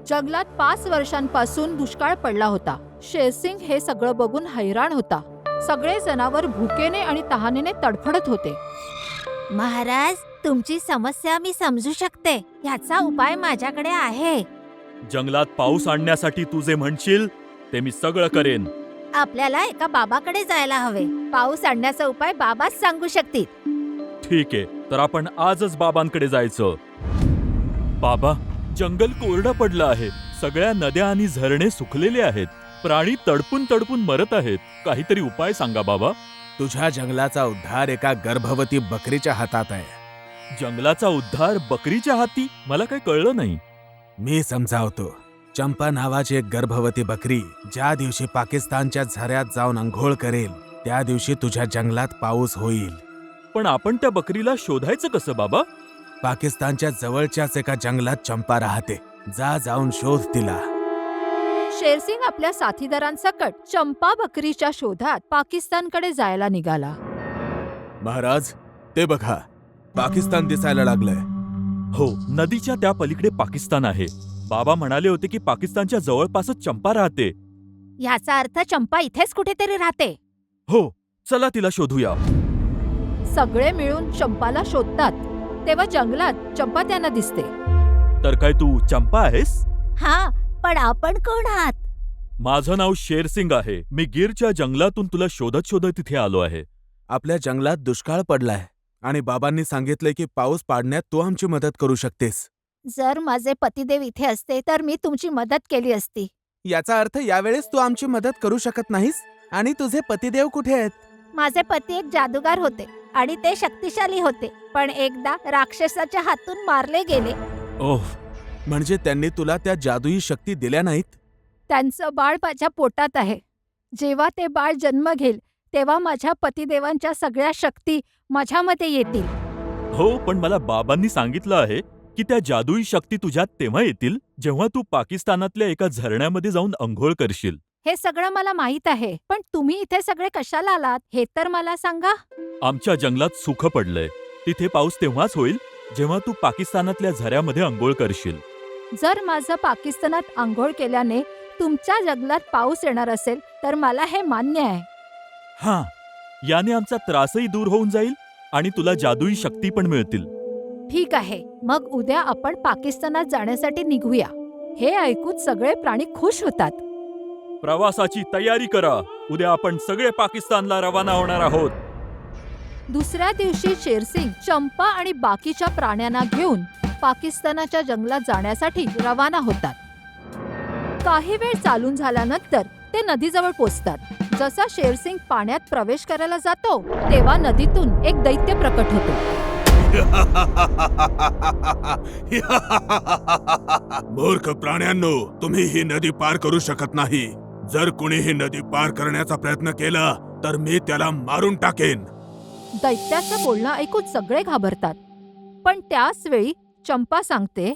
जंगलात 5 वर्षांपासून दुष्काळ पडला होता. शेरसिंग हे सगळं बघून हैराण होता. सगळे जनावर भुकेने आणि तहानेने तडफडत होते. महाराज, तुमची समस्या मी समजू शकते. ह्याचा उपाय माझ्याकडे आहे. जंगलात पाऊस आणण्यासाठी तू जे म्हणशील ते मी सगळं करेन. आपल्याला एका बाबाकडे जायला हवे. पाऊस आणण्याचा उपाय बाबाच सांगू शकतील. ठीक आहे, तर आपण आजच बाबांकडे जायचं. बाबा, जंगल कोरडं पडलं आहे. सगळ्या नद्या आणि झरणे सुकलेले आहेत. प्राणी तडपून तडपून मरत आहेत. काहीतरी उपाय सांगा बाबा. तुझ्या जंगलाचा उद्धार एका गर्भवती बकरीच्या हातात आहे. जंगलाचा उद्धार बकरीच्या हाती? मला काही कळलं नाही. मी समजावतो. चंपा नावाची एक गर्भवती बकरी ज्या दिवशी पाकिस्तानच्या झऱ्यात जाऊन अंघोळ करेल त्या दिवशी तुझ्या जंगलात पाऊस होईल. पण आपण त्या बकरीला शोधायचं कसं बाबा? पाकिस्तानच्या जवळच्याच एका जंगलात चंपा राहते. जाऊन शोध तिला. शेरसिंग आपल्या साथीदारांसकट चंपा बकरीच्या शोधात पाकिस्तानकडे जायला निघाला. महाराज, ते बघा, पाकिस्तान दिसायला लागलंय. हो, नदीच्या त्या पलीकडे पाकिस्तान आहे. बाबा म्हणाले होते की पाकिस्तानच्या जवळपासच चंपा राहते. ह्याचा अर्थ चंपा इथेच कुठेतरी राहते. हो, चला तिला शोधूया. सगळे मिळून चंपाला शोधतात. तेव्हा जंगलात चंपा त्यांना दिसते. तर काय तू चंपा आहेस? हा, पण आपण कोण आहात? माझं नाव शेरसिंग आहे. मी गिरच्या जंगलातून तुला शोधत शोधत इथे आलो आहे. आपल्या जंगलात दुष्काळ पडलाय आणि बाबांनी सांगितलंय की पाऊस पाडण्यात तू आमची मदत करू शकतेस. जर माझे पतिदेव इथे असते तर मी तुमची मदत केली असती. याचा अर्थ यावेळेस तू आमची मदत करू शकत नाहीस? आणि तुझे पतिदेव कुठे आहेत? माझे पती एक जादूगार होते आणि ते शक्तिशाली होते, पण एकदा राक्षसाच्या हातून मारले गेले. ओह, म्हणजे त्यांनी तुला त्या जादुई शक्ती दिल्या नाहीत? त्यांचं बाळ माझ्या पोटात आहे. जेव्हा ते बाळ जन्म घेईल तेव्हा माझ्या पतिदेवांच्या सगळ्या शक्ती माझ्यामध्ये येतील. हो, पण मला बाबांनी सांगितलं आहे की त्या जादुई शक्ती तुझ्यात तेव्हा येतील जेव्हा तू पाकिस्तानातल्या एका झरण्यामध्ये जाऊन अंघोळ करशील. हे सगळं मला माहीत आहे, पण तुम्ही इथे सगळे कशाला आलात हे तर मला सांगा. आमच्या जंगलात सुख पडलंय. तिथे पाऊस तेव्हाच होईल जेव्हा तू पाकिस्तानातल्या झऱ्यामध्ये अंघोळ करशील. जर माझं पाकिस्तानात आंघोळ केल्याने तुमच्या जंगलात पाऊस येणार असेल तर मला हे मान्य आहे. हां, याने आमचा त्रासही दूर होऊन जाईल आणि तुला जादुई शक्ती पण मिळतील. ठीक आहे, मग उद्या आपण पाकिस्तानात जाण्यासाठी निघूया. हे ऐकून सगळे प्राणी खुश होतात. प्रवासाची तयारी करा. उद्या आपण सगळे पाकिस्तानला रवाना होणार आहोत. दुसऱ्या दिवशी शेरसिंग चंपा आणि बाकीच्या प्राण्यांना घेऊन पाकिस्तानाच्या जंगलात जाण्यासाठी रवाना होतात. काही वेळ चालून झाल्यानंतर ते नदीजवळ पोचतात. जसा शेरसिंग पाण्यात प्रवेश करायला जातो तेव्हा नदीतून एक दैत्य प्रकट होतो. मूर्ख प्राण्यांनो, तुम्ही ही नदी पार करू शकत नाही. जर कुणी ही नदी पार करण्याचा प्रयत्न केला तर मी त्याला मारून टाकेन. दैत्याचं बोलणं ऐकून सगळे घाबरतात. पण त्याच वेळी चंपा सांगते,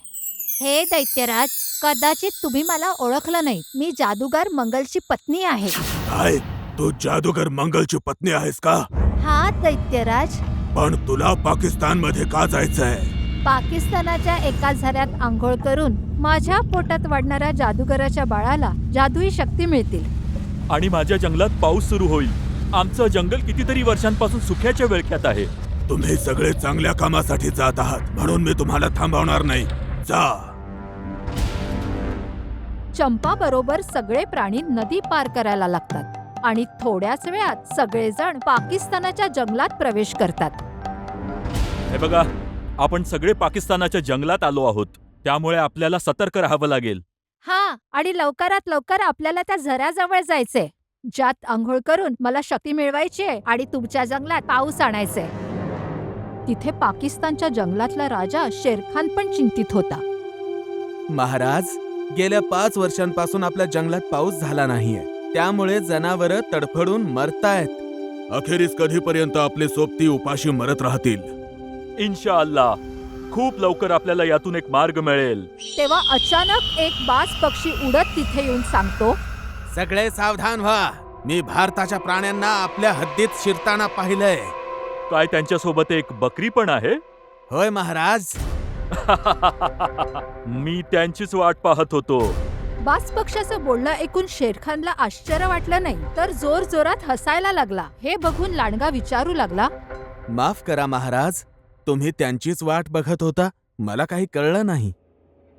हे दैत्यराज, कदाचित तुम्ही मला ओळखलं नाही. मी जादूगार मंगलची पत्नी आहे. काय, तू जादूगर मंगलची पत्नी आहेस का? हा दैत्यराज, पण तुला पाकिस्तान मध्ये का जायचंय? पाकिस्तानाच्या एका झऱ्यात आंघोळ करून माझ्या पोटात वाढणाऱ्या जादूगराच्या बाळाला जादुई शक्ती मिळतील. आणि माझ्या जंगलात पाऊस सुरू होईल. आमचं जंगल कितीतरी वर्षांपासून सुख्याच्या विळख्यात आहे. तुम्ही सगळे चांगल्या कामासाठी जात आहात म्हणून मी तुम्हाला थांबवणार नाही. जा. चंपा बरोबर सगळे प्राणी नदी पार करायला लागतात आणि थोड्याच वेळात सगळेजण पाकिस्तानाच्या जंगलात प्रवेश करतात. हे बघा, आपण सगळे पाकिस्तानाच्या जंगलात आलो आहोत. त्यामुळे आपल्याला सतर्क राहावं लागेल. हा, आणि लवकरात लवकर आपल्याला त्या झऱ्याजवळ जायचंय ज्यात आंघोळ करून मला शक्ती मिळवायची आहे आणि तुमच्या जंगलात पाऊस आणायचंय. तिथे पाकिस्तानच्या जंगलातला राजा शेरखान पण चिंतित होता. महाराज, गेल्या 5 वर्षांपासून आपल्या जंगलात पाऊस झाला नाहीये. त्यामुळे जनावरं तडफडून मरतायत. अखेरीस कधीपर्यंत आपले सोबती उपाशी मरत राहतील? इन्शाअल्लाह, खूप लवकर आपल्याला यातून एक मार्ग मिळेल. तेव्हा अचानक एक बाज पक्षी उडत तिथे येऊन सांगतो, सगळे सावधान व्हा. मी भारताच्या प्राण्यांना आपल्या हद्दीत शिरताना पाहिलंय. काय त्यांच्यासोबत एक बकरी पण आहे? होय महाराज. मी त्यांचीच वाट पाहत होतो. बाज पक्षाचं बोलणं ऐकून शेरखानला आश्चर्य वाटलं नाही, तर जोर जोरात हसायला लागला. हे बघून लांडगा विचारू लागला, माफ करा महाराज, तुम्ही त्यांचीच वाट बघत होता? मला काही कळलं नाही.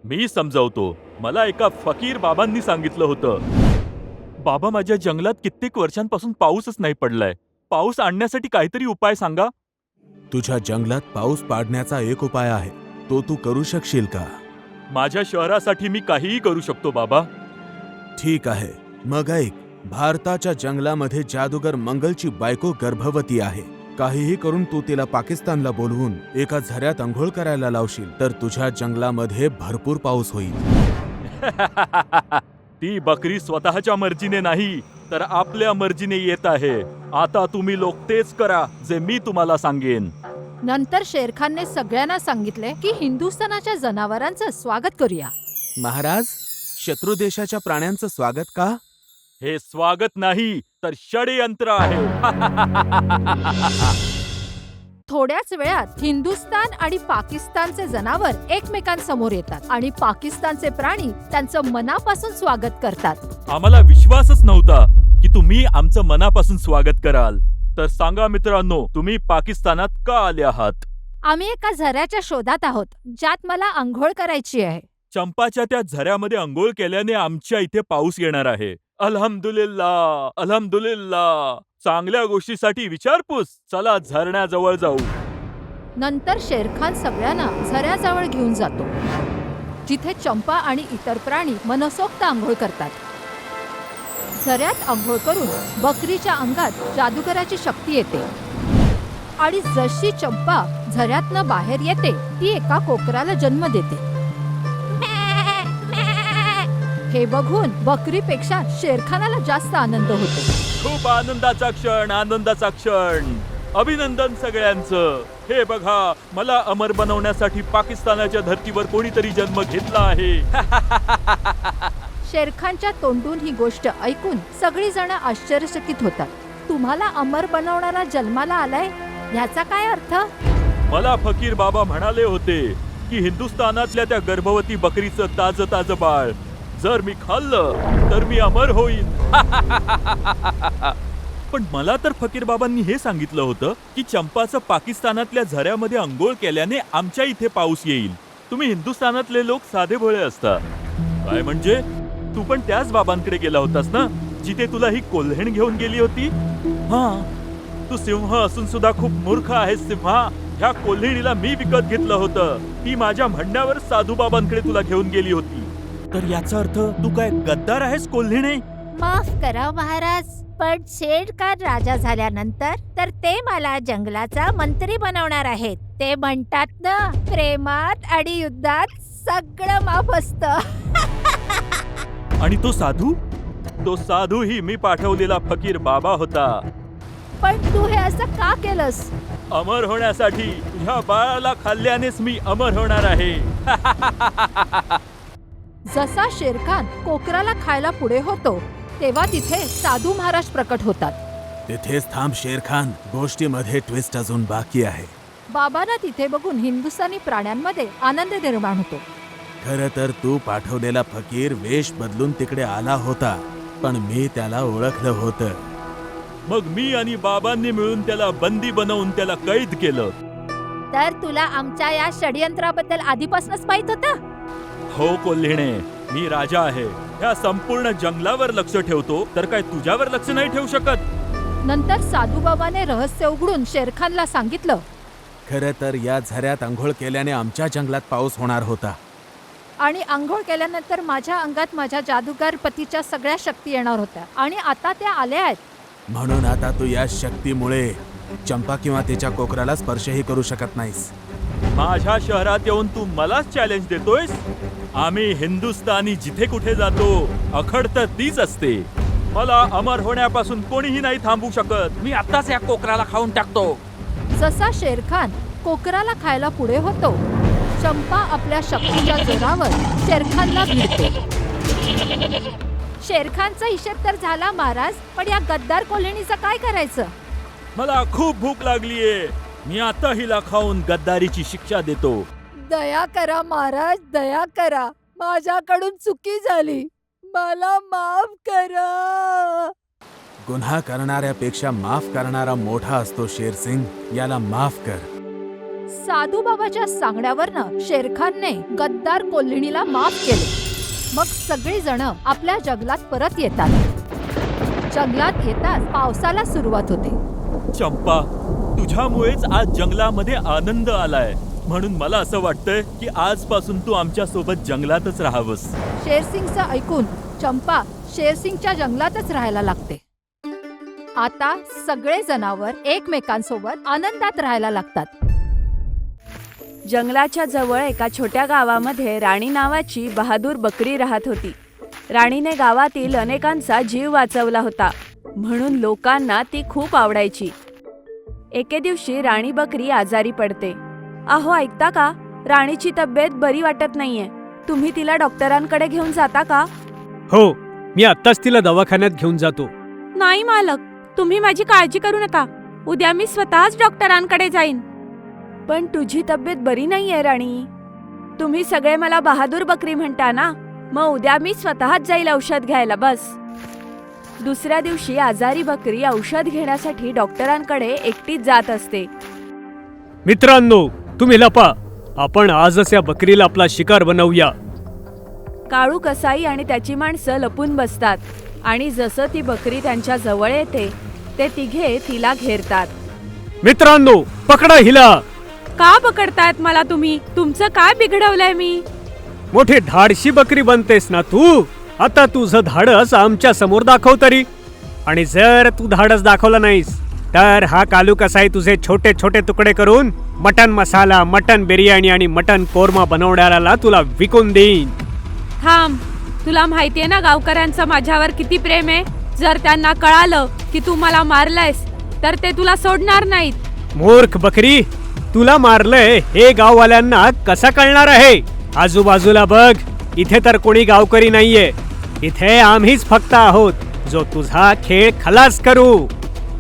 मी समजावतो. मला एका फकीर बाबांनी सांगितलं होतं, बाबा माझ्या जंगलात कित्येक वर्षांपासून पाऊसच नाही पडलाय. पाऊस आणण्यासाठी काहीतरी उपाय सांगा. तुझ्या जंगलात पाऊस पाडण्याचा एक उपाय आहे, तो तू करू शकशील का? माझ्या शहरासाठी मी काहीही करू शकतो बाबा. ठीक आहे, मग ऐक. भारताच्या जंगलामध्ये जादूगर मंगलची बायको गर्भवती आहे. काहीही करून तू तिला पाकिस्तानला बोलवून एका झऱ्यात अंघोळ करायला लावशील तर तुझ्या जंगलामध्ये भरपूर पाऊस होईल. ती बकरी स्वतःच्या मर्जीने नाही तर आपल्या मर्जीने येत आहे. आता तुम्ही लोक तेच करा जे मी तुम्हाला सांगेन. नंतर शेरखानने सगळ्यांना सांगितले की हिंदुस्थानाच्या जनावरांचं स्वागत करूया. महाराज, शत्रू देशाच्या प्राण्यांचं स्वागत का? हे स्वागत नाही तर षडयंत्र आहे. थोड्याच वेळात हिंदुस्तान आणि पाकिस्तानचे जनावर एकमेकांसमोर येतात आणि पाकिस्तानचे प्राणी त्यांचं मनापासून स्वागत करतात. आम्हाला विश्वासच नव्हता की तुम्ही आमचं मनापासून स्वागत कराल. तर सांगा मित्रांनो, तुम्ही पाकिस्तानात का आले आहात? आम्ही एका झऱ्याच्या शोधात आहोत ज्यात मला आंघोळ करायची आहे. चंपाच्या त्या झऱ्यामध्ये अंघोळ केल्याने आमच्या इथे पाऊस येणार आहे. अल्हम्दुलिल्लाह, अल्हम्दुलिल्लाह. चांगल्या गोष्टीसाठी विचारपूस. चला झरण्याजवळ जाऊ. नंतर शेरखान सगळ्यांना झऱ्याजवळ घेऊन जातो, जिथे चंपा आणि इतर प्राणी मनसोक्त आंघोळ करतात. झऱ्यात आंघोळ करून बकरीच्या अंगात जादूगराची शक्ती येते आणि जशी चंपा झऱ्यातनं बाहेर येते ती एका कोकराला जन्म देते. हे बघून बकरीपेक्षा शेरखानाला जास्त आनंद होतो. खूप आनंदाचा क्षण, आनंदाचा क्षण. अभिनंदन सगळ्यांचं. हे बघा, मला अमर बनवण्यासाठी पाकिस्तानाच्या धर्तीवर कोणीतरी जन्म घेतला आहे. शेरखानच्या तोंडून ही गोष्ट ऐकून सगळी जण आश्चर्यचकित होतात. तुम्हाला अमर बनवणारा जन्माला आलाय, ह्याचा काय अर्थ? मला फकीर बाबा म्हणाले होते की हिंदुस्थानातल्या त्या गर्भवती बकरीचं ताजं ताजं बाळ जर मी खाल्लं तर मी अमर होईन. पण मला तर फकीर बाबांनी हे सांगितलं होतं की चंपाचं पाकिस्तानातल्या झऱ्यामध्ये अंघोळ केल्याने आमच्या इथे पाऊस येईल. तुम्ही हिंदुस्थानातले लोक साधे भोळे असता. काय म्हणजे? तू पण त्याच बाबांकडे गेला होतास ना, जिथे तुला ही कोल्हेण घेऊन गेली होती? हा, तू सिंह असून सुद्धा खूप मूर्ख आहेस सिंहा. ह्या कोल्हेणीला मी विकत घेतलं होतं. ती माझ्या म्हणण्यावर साधूबाबांकडे तुला घेऊन गेली होती. तर याचा अर्थ तू काय गद्दार आहेस कोल्हेणे? माफ करा महाराज, पण शेरखान राजा झाल्यानंतर तर ते मला जंगलाचा मंत्री बनवणार आहेत. ते म्हणतात ना, प्रेमात आणि युद्धात सगळं माफ असतं. आणि तो साधू? तो साधू ही मी पाठवलेला फकीर बाबा होता. पण तू हे असं का केलंस? अमर होण्यासाठी. तुझ्या बाळाला खाल्ल्यानेच मी अमर होणार आहे. जसा शेरखान कोकराला खायला पुढे होतो तेव्हा तिथे साधू महाराज प्रकट होतात. तिथेच थांब शेरखान, गोष्टीमध्ये ट्विस्ट अजून बाकी आहे. बाबांना तिथे बघून हिंदुस्थानी प्राण्यांमध्ये आनंद निर्माण होतो. खरं तर तू पाठवलेला फकीर वेश बदलून तिकडे आला होता, पण मी त्याला ओळखलं होतं. मग मी आणि बाबांनी मिळून त्याला बंदी बनवून त्याला कैद केलं. तर तुला आमच्या या षडयंत्राबद्दल आधीपासूनच माहित होतं? हो कोल्हेणे, मी राजा आहे. ह्या संपूर्ण जंगलावर लक्ष ठेवतो, तर काय तुझ्यावर लक्ष नाही ठेवू शकत? नंतर साधूबाबाने रहस्य उघडून शेरखानला सांगितलं, खरं तर या झऱ्यात अंघोळ केल्याने आमच्या जंगलात पाऊस होणार होता. आणि आंघोळ केल्यानंतर माझ्या अंगात माझ्या जादूगार पतीच्या सगळ्या शक्ती येणार होत्या आणि आता त्या आल्या आहेत. म्हणून आता तू या शक्तीमुळे चंपा किंवा तिच्या कोकराला स्पर्शही करू शकत नाहीस. माझ्या शहरात येऊन तू मलाच चॅलेंज देतोयस? आम्ही हिंदुस्थानी जिथे कुठे जातो अखड तर तीच असते. मला अमर होण्यापासून कोणीही नाही थांबू शकत. मी आताच या कोकराला खाऊन टाकतो. जसा शेरखान कोकराला खायला पुढे होतो, चंपा आपल्या शक्तीच्या जोरावर शेरखानला भिडते. शेरखानचा हिशेब तर झाला महाराज, पण या गद्दार कोल्हेणीचं काय करायचं? मला खूप भूक लागलीये. मी आता हिला खाऊन गद्दारीची शिक्षा देतो. दया करा महाराज, दया करा. माझ्याकडून चुकी झाली. मला माफ करा. गुन्हा करणाऱ्यापेक्षा माफ करणारा मोठा असतो शेरसिंग. याला माफ कर. साधूबाबाच्या सांगण्यावरनं शेरखानने गद्दार कोल्हिणीला माफ केले. मग सगळी जण आपल्या जंगलात परत येतात. जंगलात येताच पावसाला सुरुवात होते. चंपा, तुझ्यामुळेच आज जंगलामध्ये आनंद आलाय. म्हणून मला असं वाटतंय की आजपासून तू आमच्या सोबत जंगलातच राहावंस. शेरसिंगचं ऐकून चंपा शेरसिंगच्या जंगलातच राहायला लागते. आता सगळे जनावर एकमेकांसोबत आनंदात राहायला लागतात. जंगलाच्या जवळ एका छोट्या गावामध्ये राणी नावाची बहादूर बकरी राहत होती. राणीने गावातील अनेकांचा जीव वाचवला होता, म्हणून लोकांना ती खूप आवडायची. एके दिवशी राणी बकरी आजारी पडते. अहो ऐकता का, राणीची तब्येत बरी वाटत नाहीये. तुम्ही तिला डॉक्टरांकडे घेऊन जाता का? हो, मी आत्ताच तिला दवाखान्यात घेऊन जातो. नाही मालक, तुम्ही माझी काळजी करू नका. उद्या मी स्वतःच डॉक्टरांकडे जाईन. पण तुझी तब्येत बरी नाहीये राणी. तुम्ही सगळे मला बहादूर बकरी म्हणता ना, मग उद्या मी स्वतःच जाईल औषध घ्यायला. बस. दुसऱ्या दिवशी आजारी बकरी औषध घेण्यासाठी डॉक्टरांकडे एकटीच जात असते. मित्रांनो, तुम्ही लपा. आपण आजच या बकरीला आपला शिकार बनवूया. काळू कसाई आणि त्याची माणसं लपून बसतात आणि जसं ती बकरी त्यांच्या जवळ येते ते तिघे तिला घेरतात. मित्रांनो, पकडा हिला. का पकडतायत मला तुम्ही? तुमचं काय बिघडवलंय मी? मोठी धाडशी बकरी बनतेस ना तू. आता तुझं धाडस आमच्या समोर दाखव तरी. आणि जर तू धाडस दाखवलं नाहीस तर हा कालू कसाई तुझे छोटे छोटे तुकडे करून मटन मसाला, मटन बिर्याणी आणि मटन कोरमा बनवणाऱ्याला तुला विकून देईन. थांब, तुला माहितीये ना गावकऱ्यांचं माझ्यावर किती प्रेम आहे. जर त्यांना कळालं की तू मला मारलंयस तर ते तुला सोडणार नाहीत. मूर्ख बकरी, तुला मारलंय हे गाववाल्यांना कसं कळणार आहे? आजूबाजूला बघ, इथे तर कोणी गावकरी नाहीये. इथे आम्हीच फक्त आहोत जो तुझा खेळ खलास करू.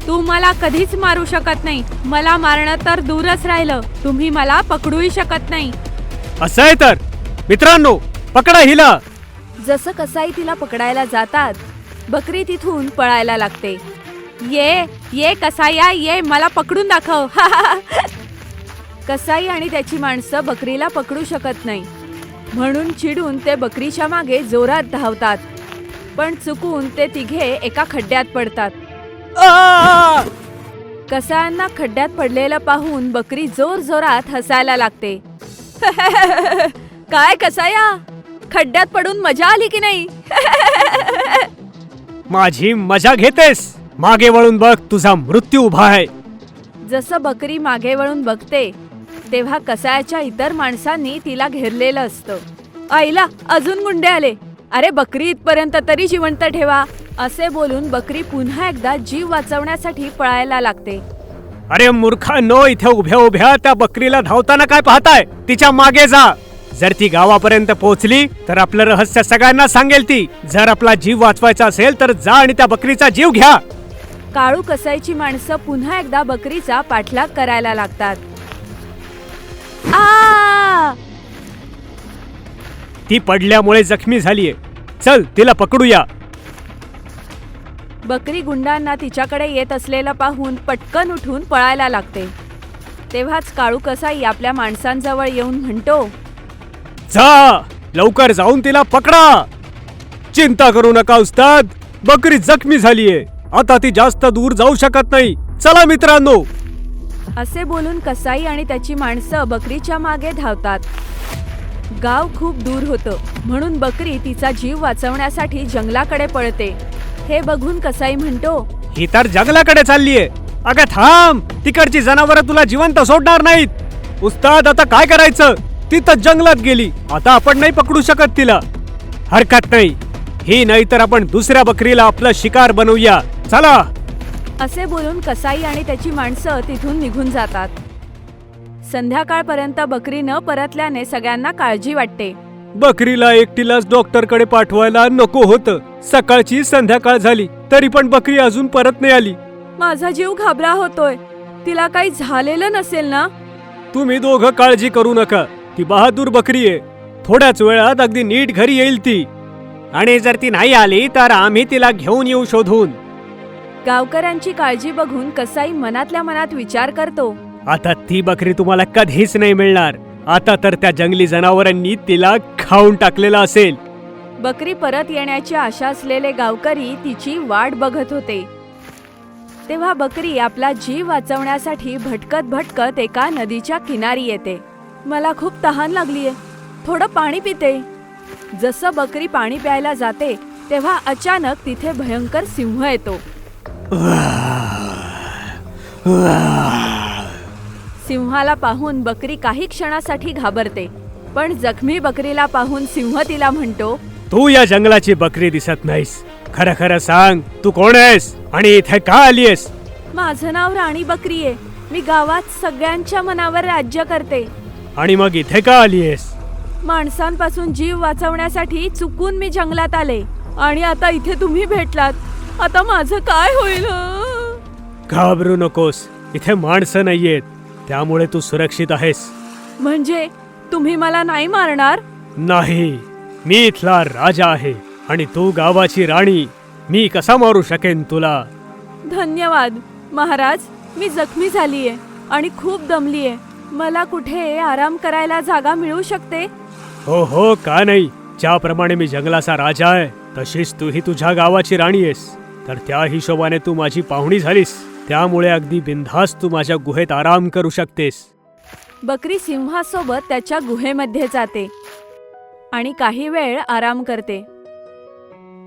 तू मला कधीच मारू शकत नाही. मला मारणं तर दूरच राहिलं, तुम्ही मला पकडूही शकत नाही. असं आहे तर मित्रांनो, पकडा हिला. जसं कसाई तिला पकडायला जातात, बकरी तिथून पळायला लागते. ये ये कसाया, ये मला पकडून दाखव. कसाई आणि त्याची माणसं बकरीला पकडू शकत नाही, म्हणून चिडून ते बकरीच्या मागे जोरात धावतात. पण चुकून ते तिघे एका खड्ड्यात पडतात. कसायांना खड्ड्यात पडलेलं पाहून बकरी जोर जोरात हसायला लागते. काय कसाया, खड्ड्यात पडून मजा आली की नाही? माझी मजा घेतेस? मागे वळून बघ, तुझा मृत्यू उभा आहे. जसं बकरी मागे वळून बघते तेव्हा कसायाच्या इतर माणसांनी तिला घेरलेलं असतं. आईला, अजून गुंडे आले. अरे बकरी इथपर्यंत तरी जिवंत ठेवा. असे बोलून बकरी पुन्हा एकदा जीव वाचवण्यासाठी पळायला लागते. अरे मूर्खांनो, इथे उभ्या उभ्या त्या बकरीला धावताना काय पाहताय? तिच्या मागे जा. जर ती गावापर्यंत पोहोचली तर आपलं रहस्य सगळ्यांना सांगेल ती. जर आपला जीव वाचवायचा असेल तर जा आणि त्या बकरीचा जीव घ्या. काळू कसाईची माणसं पुन्हा एकदा बकरीचा पाठलाग करायला लागतात. आ! ती पडल्यामुळे जखमी झालीये. चल, तिला पकडूया. बकरी गुंडांना तिच्याकडे येत असलेलं पाहून पटकन उठून पळायला लागते. तेव्हाच काळू कसाई आपल्या माणसांजवळ येऊन म्हणतो, जा, लवकर जाऊन तिला पकडा. चिंता करू नका उस्ताद, बकरी जखमी झालीये. आता ती जास्त दूर जाऊ शकत नाही. चला मित्रांनो. असे बोलून कसाई आणि त्याची माणसं बकरीच्या मागे धावतात. गाव खूप दूर होतं, म्हणून बकरी तिचा जीव वाचवण्यासाठी जंगलाकडे पळते. हे बघून कसाई म्हणतो, ही तर जंगलाकडे चाललीये. अगं थांब, तिकडची जनावरं तुला जिवंत सोडणार नाहीत. उस्ताद, आता काय करायचं? ती तर जंगलात गेली. आता आपण नाही पकडू शकत तिला. हरकत नाही, ही नाही तर आपण दुसऱ्या बकरीला आपलं शिकार बनवूया. चला. असे बोलून कसाई आणि त्याची माणसं तिथून निघून जातात. संध्याकाळपर्यंत बकरी न परतल्याने सगळ्यांना काळजी वाटते. बकरीला एकटीलाच डॉक्टरकडे पाठवायला नको होतं. सकाळची संध्याकाळ झाली तरी पण बकरी अजून परत नाही आली. माझा जीव घाबरा होतोय. तिला काही झालेलं नसेल ना? तुम्ही दोघं काळजी करू नका. ती बहादूर बकरी आहे. थोड्याच वेळात अगदी नीट घरी येईल ती. आणि जर ती नाही आली तर आम्ही तिला घेऊन येऊ शोधून. गावकऱ्यांची काळजी बघून कसाई मनातल्या मनात विचार करतो. आता ती बकरी तुम्हाला कधीच नाही मिळणार. आता तर त्या जंगली जनावरांनी तिला खाऊन टाकलेलं असेल. बकरी परत येण्याची आशा असलेले गावकरी तिची वाट बघत होते. तेव्हा बकरी आपला जीव वाचवण्यासाठी भटकत भटकत एका नदीच्या किनारी येते. मला खूप तहान लागलीये, थोडं पाणी पिते. जसं बकरी पाणी प्यायला जाते तेव्हा अचानक तिथे भयंकर सिंह येतो. सिंहाला पाहून बकरी काही क्षणासाठी घाबरते, पण जखमी बकरीला पाहून सिंह तिला म्हणतो, तू या जंगलाची बकरी दिसत नाहीस. खरं खरं सांग, तू कोण आहेस आणि इथे का आलीयस? माझं नाव राणी बकरी आहे. मी गावात सगळ्यांच्या मनावर राज्य करते. आणि मग इथे का आलीयस? माणसांपासून जीव वाचवण्यासाठी चुकून मी जंगलात आले आणि आता इथे तुम्ही भेटलात. आता माझं काय होईल? घाबरू नकोस, इथे माणसं नाहीयेत, त्यामुळे तू सुरक्षित आहेस. म्हणजे तुम्ही मला नाही मारणार? नाही, मी इथला राजा आहे आणि तू गावाची राणी. मी कसा मारू शकेन तुला? धन्यवाद महाराज. मी जखमी झालीये आणि खूप दमलीये. मला कुठे आराम करायला जागा मिळू शकते? हो हो, का नाही. ज्याप्रमाणे मी जंगलाचा राजा आहे तशीच तूही तुझ्या गावाची राणी आहेस. तर त्या हिशोबाने तू माझी पाहुणी झालीस, त्यामुळे अगदी बिनधास्त तू माझ्या गुहेत आराम करू शकतेस. बकरी सिंहासोबत त्याच्या गुहेमध्ये जाते आणि काही वेळ आराम करते.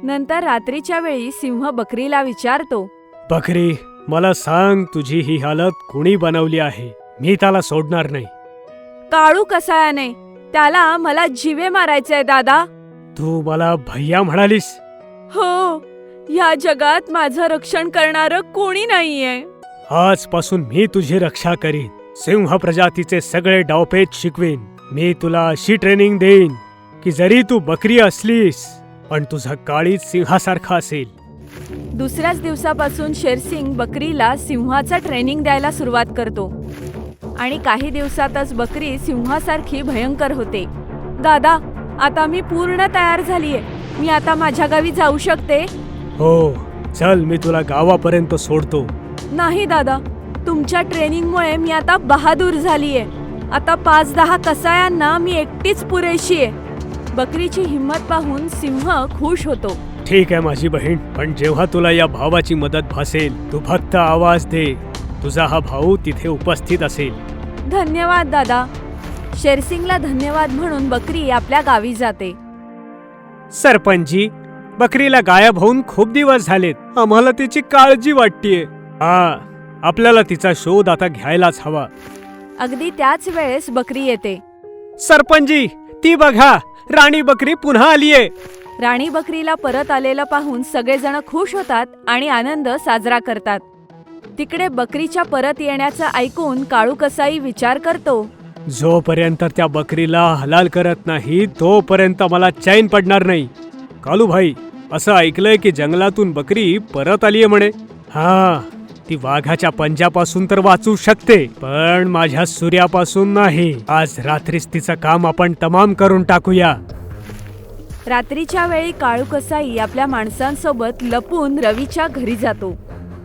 नंतर रात्रीच्या वेळी सिंह बकरीला विचारतो, बकरी, मला सांग, तुझी ही हालत कुणी बनवली आहे? मी त्याला सोडणार नाही. काळू कसायाने. त्याला मला जीवे मारायचंय दादा. तू मला भैया म्हणालीस? हो, या जगात माझं रक्षण करणारं कोणी नाहीये. आजपासून मी तुझी रक्षा करीन. सिंह प्रजातीचे सगळे डावपेच शिकवीन. मी तुला अशी ट्रेनिंग देईन की जरी तू बकरी असलीस पण तुझा काळीज सिंहासारखा असेल. दुसऱ्याच दिवसापासून शेरसिंग बकरीला सिंहाचा ट्रेनिंग द्यायला सुरुवात करतो आणि काही दिवसातच बकरी सिंहासारखी भयंकर होते. दादा, आता मी पूर्ण तयार झालीये. मी आता माझ्या गावी जाऊ शकते? हो, चल, मी तुला गावापर्यंत सोडतो. नाही दादा, तुमच्या ट्रेनिंगमुळे मी आता बहादूर झालीये. आता 5-10 कसायांना मी एकटीच पुरेशी आहे. बकरीची हिंमत पाहून सिंह खुश होतो. ठीक आहे माझी बहीण, पण जेव्हा तुला या भावाची मदत भासेल तू फक्त आवाज दे. तुझा हा भाऊ तिथे उपस्थित असेल. धन्यवाद दादा. शेरसिंगला धन्यवाद म्हणून बकरी आपल्या गावी जाते. सरपंचजी, बकरीला गायब होऊन खूप दिवस झालेत. आम्हाला तिची काळजी वाटतेय. हा, आपल्याला तिचा शोध आता घ्यायलाच हवा. अगदी त्याच वेळेस बकरी येते. सरपंचजी, ती बघा, राणी बकरी पुन्हा आलीये. राणी बकरीला परत आलेलं पाहून सगळेजण खुश होतात आणि आनंद साजरा करतात. तिकडे बकरीच्या परत येण्याचं ऐकून काळू कसाई विचार करतो, जोपर्यंत त्या बकरीला हलाल करत नाही तोपर्यंत मला चैन पडणार नाही. कालू भाई, असं ऐकलंय की जंगलातून बकरी परत आलीये म्हणे. हा, ती वाघाच्या पंजापासून तर वाचू शकते, पण माझ्या सूर्यापासून नाही. आज रात्रीच तिचं काम आपण तमाम करून टाकूया. रात्रीच्या वेळी काळू कसाई आपल्या माणसांसोबत लपून रवीच्या घरी जातो.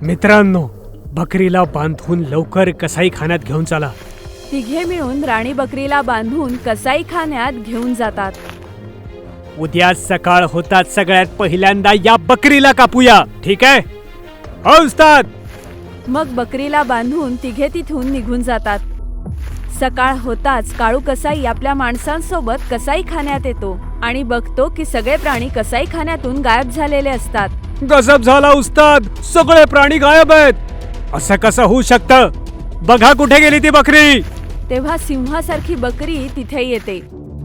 मित्रांनो, बकरीला बांधून लवकर कसाईखान्यात घेऊन चला. तिघे मिळून राणी बकरीला बांधून कसाईखान्यात घेऊन जातात. उद्या सकाळ होतात सगळ्यात पहिल्यांदा या बकरीला कापूया, ठीक आहे? हो उस्ताद. मग बकरीला बांधून तिघे तिथून निघून जातात. सकाळ होताच काळू कसाई आपल्या माणसांसोबत कसाईखान्यात येतो आणि बघतो की सगळे प्राणी कसाईखान्यातून गायब झालेले असतात. गजब झाला उस्ताद, सगळे प्राणी गायब आहेत. असं कसं होऊ शकतं? बघा कुठे गेली ती बकरी. तेव्हा सिंहासारखी बकरी तिथे येते.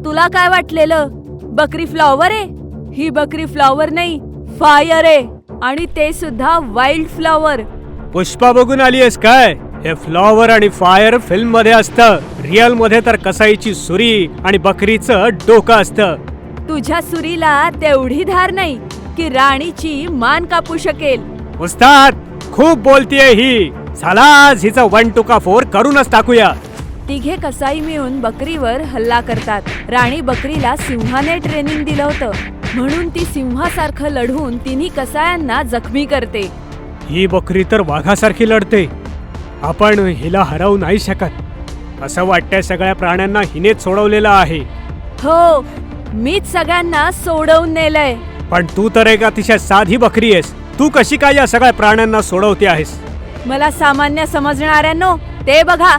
तुला काय वाटलेलं? बकरी फ्लॉवर आहे? ही बकरी फ्लॉवर नाही, फायर आहे, आणि ते सुद्धा वाईल्ड फ्लॉवर. पुष्पा बघून आलीयस काय? हे फ्लॉवर आणि फायर फिल्म मध्ये असतं. रिअल मध्ये तर कसाईची सुरी आणि बकरीचं डोकं असतं. तुझ्या सुरीला तेवढी धार नाही की राणीची मान कापू शकेल. उस्ताद, खूप बोलतीये ही. चला आज हिचं 1 to 4 करूनच टाकूया. तिघे कसाई मिळून बकरीवर हल्ला करतात. राणी बकरीला सिंहाने ट्रेनिंग दिलं होतं, म्हणून ती सिंहासारखं लढून तिन्ही कसायांना जखमी करते. ही बकरी तर वाघासारखी लढते. आपण हिला हरवू नाही शकत. असं वाटतंय सगळ्या प्राण्यांना हिनेच सोडवलेलं आहे. हो, मीच सगळ्यांना सोडवून नेलंय. पण तू तर एक अतिशय साधी बकरी आहेस. तू कशी काय या सगळ्या प्राण्यांना सोडवते आहेस? मला सामान्य समजणाऱ्यांनो, ते बघा.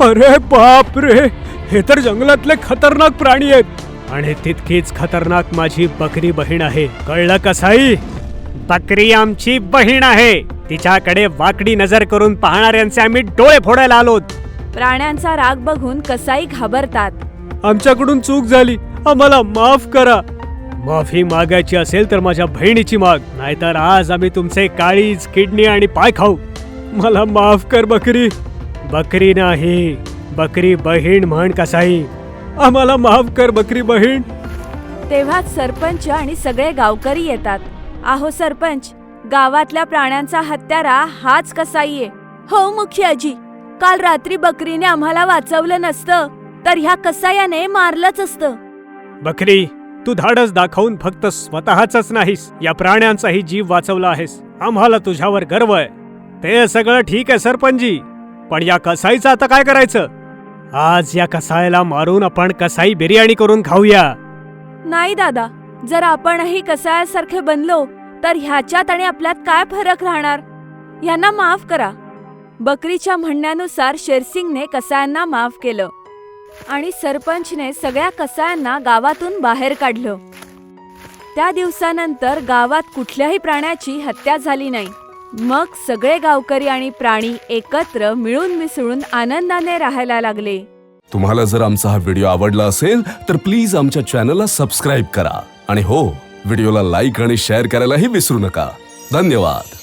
अरे बाप रे, हे तर जंगलातले खतरनाक प्राणी आहेत. आणि तितकीच खतरनाक माझी बकरी बहीण आहे. कळलं कसाई? बकरी आमची बहीण आहे. तिच्याकडे वाकडी नजर करून पाहणाऱ्यांचे आम्ही डोळे फोडायला आलोत. प्राण्यांचा राग बघून कसाई घाबरतात. आमच्याकडून चूक झाली, आम्हाला माफ करा. माफी मागायची असेल तर माझ्या बहिणीची माग, नाहीतर आज आम्ही तुमचे काळीज, किडनी आणि पाय खाऊ. मला माफ कर बकरी. बकरी नाही, बकरी बहीण म्हण कसाई. आम्हाला माफ कर बकरी बहीण. तेव्हाच सरपंच आणि सगळे गावकरी येतात. आहो सरपंच, गावातल्या प्राण्यांचा हत्यारा हाच कसाई आहे. हो मुखियाजी, काल रात्री बकरीने आम्हाला वाचवलं नसतं तर ह्या कसायाने मारलंच असतं. बकरी, तू धाडस दाखवून फक्त स्वतःच नाहीस, या प्राण्यांचाही जीव वाचवला आहेस. आम्हाला तुझ्यावर गर्व आहे. ते सगळं ठीक आहे सरपंचजी, पण या कसाईचं आता काय करायचं? आज या कसाईला मारून आपण कसाई बिर्याणी करून खाऊया. नाही दादा, जर आपणही कसायासारखे बनलो तर ह्याच्यात आणि आपल्यात काय फरक राहणार? यांना माफ करा. बकरीच्या म्हणण्यानुसार शेरसिंगने कसायांना माफ केलं आणि सरपंचने सगळ्या कसायांना गावातून बाहेर काढलं. त्या दिवसानंतर गावात कुठल्याही प्राण्याची हत्या झाली नाही. मग सगळे गावकरी आणि प्राणी एकत्र मिळून मिसळून आनंदाने राहायला लागले. तुम्हाला जर आमचा हा व्हिडिओ आवडला असेल तर प्लीज आमच्या चॅनलला सबस्क्राईब करा आणि हो, व्हिडिओला लाईक आणि शेअर करायलाही विसरू नका. धन्यवाद.